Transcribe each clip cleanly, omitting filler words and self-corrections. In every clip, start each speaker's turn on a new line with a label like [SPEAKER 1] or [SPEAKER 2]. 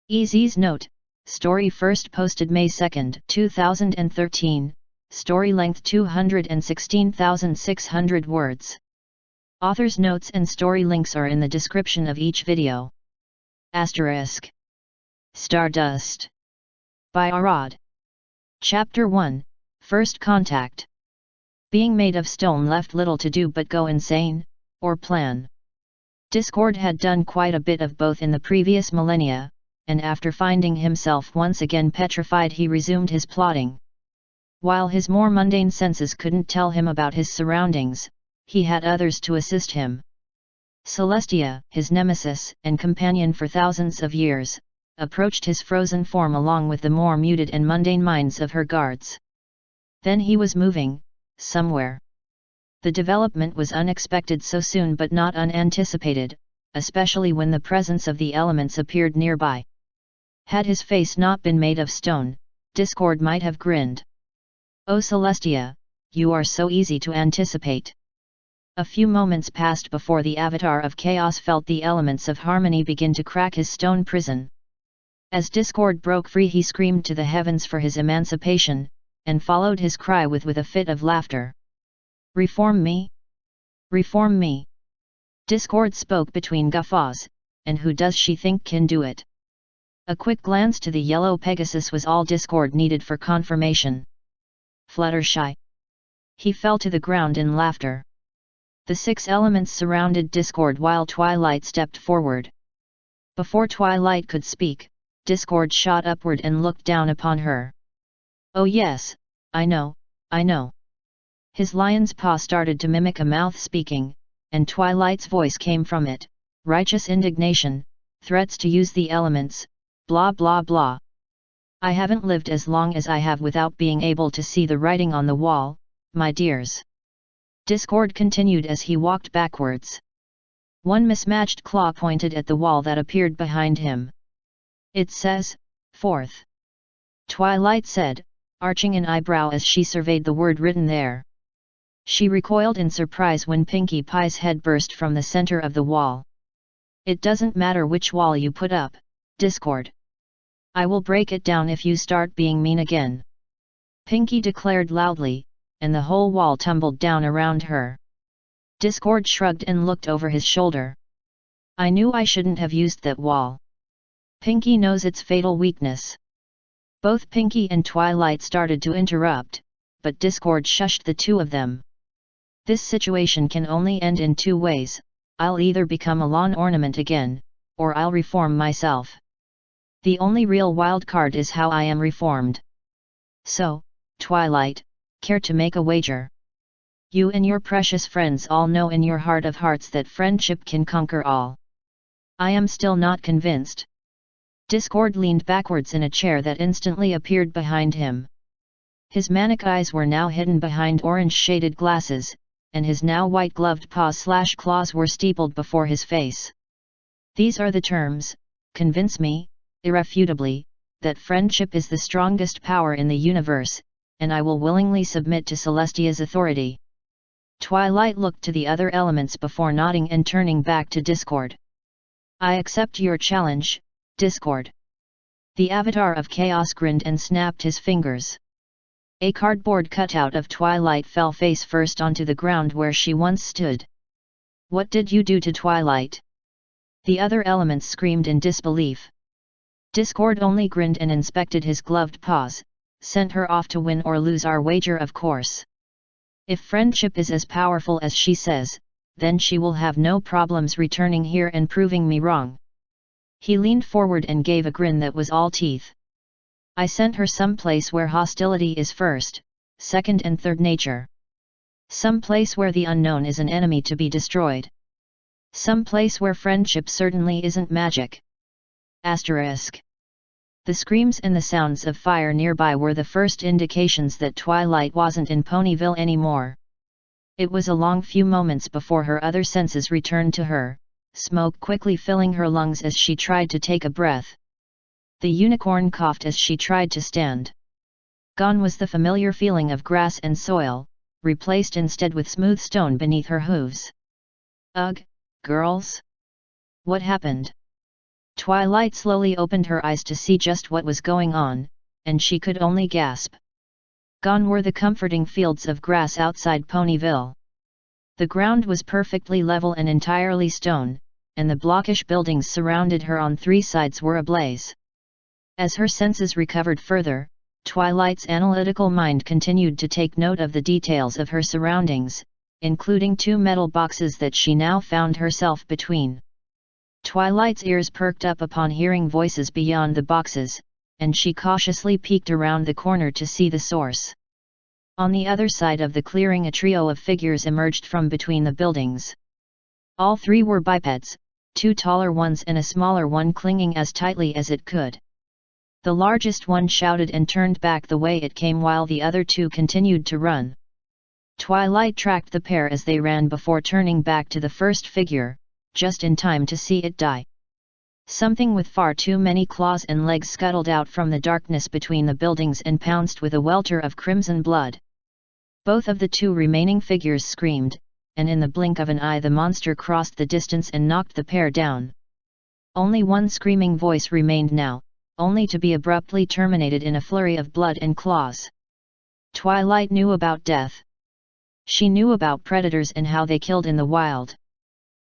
[SPEAKER 1] Easy's note, story first posted May 2, 2013, story length 216,600 words. Author's notes and story links are in the description of each video. Asterisk. Stardust. By Arad. Chapter 1, First Contact. Being made of stone left little to do but go insane, or plan. Discord had done quite a bit of both in the previous millennia, and after finding himself once again petrified he resumed his plotting. While his more mundane senses couldn't tell him about his surroundings, he had others to assist him. Celestia, his nemesis and companion for thousands of years, approached his frozen form along with the more muted and mundane minds of her guards. Then he was moving, somewhere. The development was unexpected so soon but not unanticipated, especially when the presence of the elements appeared nearby. Had his face not been made of stone, Discord might have grinned. "Oh Celestia, you are so easy to anticipate." A few moments passed before the avatar of chaos felt the elements of harmony begin to crack his stone prison. As Discord broke free he screamed to the heavens for his emancipation, and followed his cry with a fit of laughter. "Reform me? Reform me?" Discord spoke between guffaws, "And who does she think can do it?" A quick glance to the yellow Pegasus was all Discord needed for confirmation. "Fluttershy." He fell to the ground in laughter. The 6 elements surrounded Discord while Twilight stepped forward. Before Twilight could speak, Discord shot upward and looked down upon her. "Oh yes, I know, I know." His lion's paw started to mimic a mouth speaking, and Twilight's voice came from it, righteous indignation, threats to use the elements, blah blah blah. "I haven't lived as long as I have without being able to see the writing on the wall, my dears." Discord continued as he walked backwards. One mismatched claw pointed at the wall that appeared behind him. "It says, 4th. Twilight said, arching an eyebrow as she surveyed the word written there. She recoiled in surprise when Pinkie Pie's head burst from the center of the wall. "It doesn't matter which wall you put up, Discord. I will break it down if you start being mean again," Pinkie declared loudly, and the whole wall tumbled down around her. Discord shrugged and looked over his shoulder. "I knew I shouldn't have used that wall. Pinkie knows its fatal weakness." Both Pinkie and Twilight started to interrupt, but Discord shushed the two of them. "This situation can only end in 2 ways, I'll either become a lawn ornament again, or I'll reform myself. The only real wild card is how I am reformed. So, Twilight, care to make a wager? You and your precious friends all know in your heart of hearts that friendship can conquer all." "I am still not convinced." Discord leaned backwards in a chair that instantly appeared behind him. His manic eyes were now hidden behind orange-shaded glasses, and his now white-gloved paws/claws were steepled before his face. "These are the terms: convince me, irrefutably, that friendship is the strongest power in the universe, and I will willingly submit to Celestia's authority." Twilight looked to the other elements before nodding and turning back to Discord. "I accept your challenge, Discord." The avatar of chaos grinned and snapped his fingers. A cardboard cutout of Twilight fell face first onto the ground where she once stood. "What did you do to Twilight?" The other elements screamed in disbelief. Discord only grinned and inspected his gloved paws. "Sent her off to win or lose our wager, of course. If friendship is as powerful as she says, then she will have no problems returning here and proving me wrong." He leaned forward and gave a grin that was all teeth. "I sent her someplace where hostility is first, second and third nature. Some place where the unknown is an enemy to be destroyed. Some place where friendship certainly isn't magic." Asterisk. The screams and the sounds of fire nearby were the first indications that Twilight wasn't in Ponyville anymore. It was a long few moments before her other senses returned to her, smoke quickly filling her lungs as she tried to take a breath. The unicorn coughed as she tried to stand. Gone was the familiar feeling of grass and soil, replaced instead with smooth stone beneath her hooves. "Ugh, girls? What happened?" Twilight slowly opened her eyes to see just what was going on, and she could only gasp. Gone were the comforting fields of grass outside Ponyville. The ground was perfectly level and entirely stone, and the blockish buildings surrounded her on three sides were ablaze. As her senses recovered further, Twilight's analytical mind continued to take note of the details of her surroundings, including two metal boxes that she now found herself between. Twilight's ears perked up upon hearing voices beyond the boxes, and she cautiously peeked around the corner to see the source. On the other side of the clearing, a trio of figures emerged from between the buildings. All three were bipeds, two taller ones and a smaller one clinging as tightly as it could. The largest one shouted and turned back the way it came while the other two continued to run. Twilight tracked the pair as they ran before turning back to the first figure, just in time to see it die. Something with far too many claws and legs scuttled out from the darkness between the buildings and pounced with a welter of crimson blood. Both of the two remaining figures screamed, and in the blink of an eye the monster crossed the distance and knocked the pair down. Only one screaming voice remained now, only to be abruptly terminated in a flurry of blood and claws. Twilight knew about death. She knew about predators and how they killed in the wild.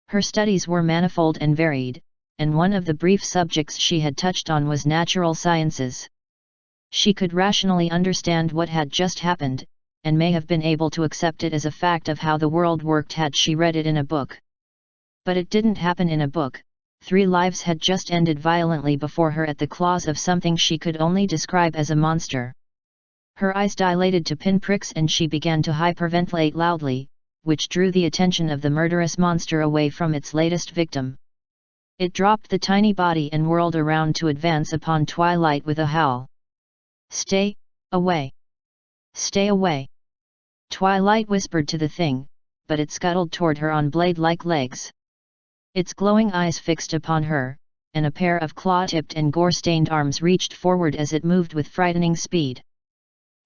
[SPEAKER 1] Her studies were manifold and varied, and one of the brief subjects she had touched on was natural sciences. She could rationally understand what had just happened, and may have been able to accept it as a fact of how the world worked had she read it in a book. But it didn't happen in a book. 3 lives had just ended violently before her at the claws of something she could only describe as a monster. Her eyes dilated to pinpricks and she began to hyperventilate loudly, which drew the attention of the murderous monster away from its latest victim. It dropped the tiny body and whirled around to advance upon Twilight with a howl. "Stay away! Stay away!" Twilight whispered to the thing, but it scuttled toward her on blade-like legs. Its glowing eyes fixed upon her, and a pair of claw-tipped and gore-stained arms reached forward as it moved with frightening speed.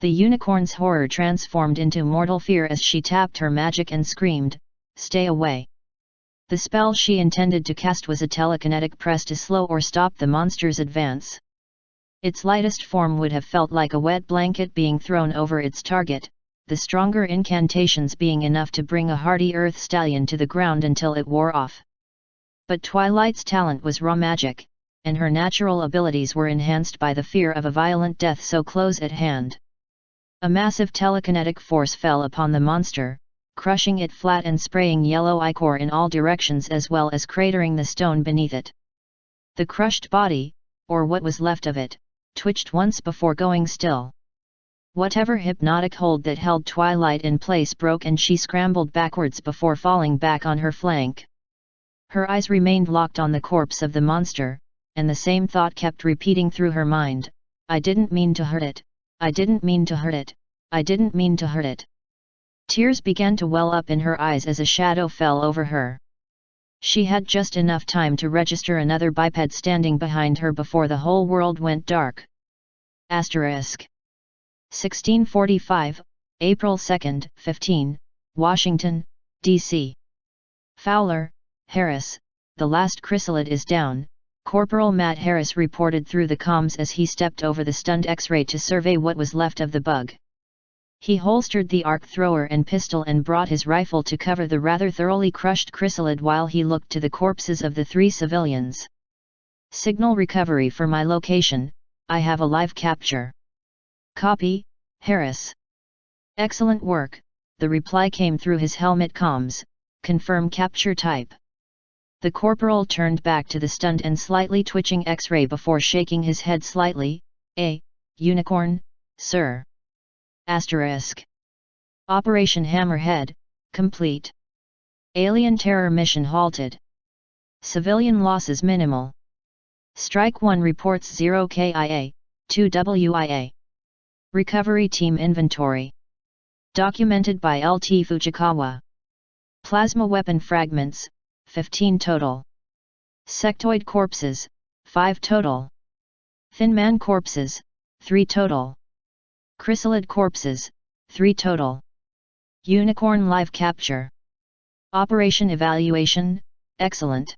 [SPEAKER 1] The unicorn's horror transformed into mortal fear as she tapped her magic and screamed, "Stay away!" The spell she intended to cast was a telekinetic press to slow or stop the monster's advance. Its lightest form would have felt like a wet blanket being thrown over its target, the stronger incantations being enough to bring a hardy earth stallion to the ground until it wore off. But Twilight's talent was raw magic, and her natural abilities were enhanced by the fear of a violent death so close at hand. A massive telekinetic force fell upon the monster, crushing it flat and spraying yellow ichor in all directions as well as cratering the stone beneath it. The crushed body, or what was left of it, twitched once before going still. Whatever hypnotic hold that held Twilight in place broke and she scrambled backwards before falling back on her flank. Her eyes remained locked on the corpse of the monster, and the same thought kept repeating through her mind, "I didn't mean to hurt it, I didn't mean to hurt it, I didn't mean to hurt it." Tears began to well up in her eyes as a shadow fell over her. She had just enough time to register another biped standing behind her before the whole world went dark. * 1645, April 2, 15, Washington, D.C. Fowler, Harris, "The last Chryssalid is down," Corporal Matt Harris reported through the comms as he stepped over the stunned X-ray to survey what was left of the bug. He holstered the arc thrower and pistol and brought his rifle to cover the rather thoroughly crushed Chryssalid while he looked to the corpses of the 3 civilians. "Signal recovery for my location, I have a live capture." "Copy, Harris." "Excellent work," the reply came through his helmet comms, "confirm capture type." The corporal turned back to the stunned and slightly twitching X-ray before shaking his head slightly, "A unicorn, sir." Operation Hammerhead, complete. Alien terror mission halted. Civilian losses minimal. Strike 1 reports 0 KIA, 2 WIA. Recovery team inventory. Documented by LT Fujikawa. Plasma weapon fragments, 15 total. Sectoid corpses, 5 total. Thin man corpses, 3 total. Chryssalid corpses, 3 total. Unicorn live capture. Operation evaluation, excellent.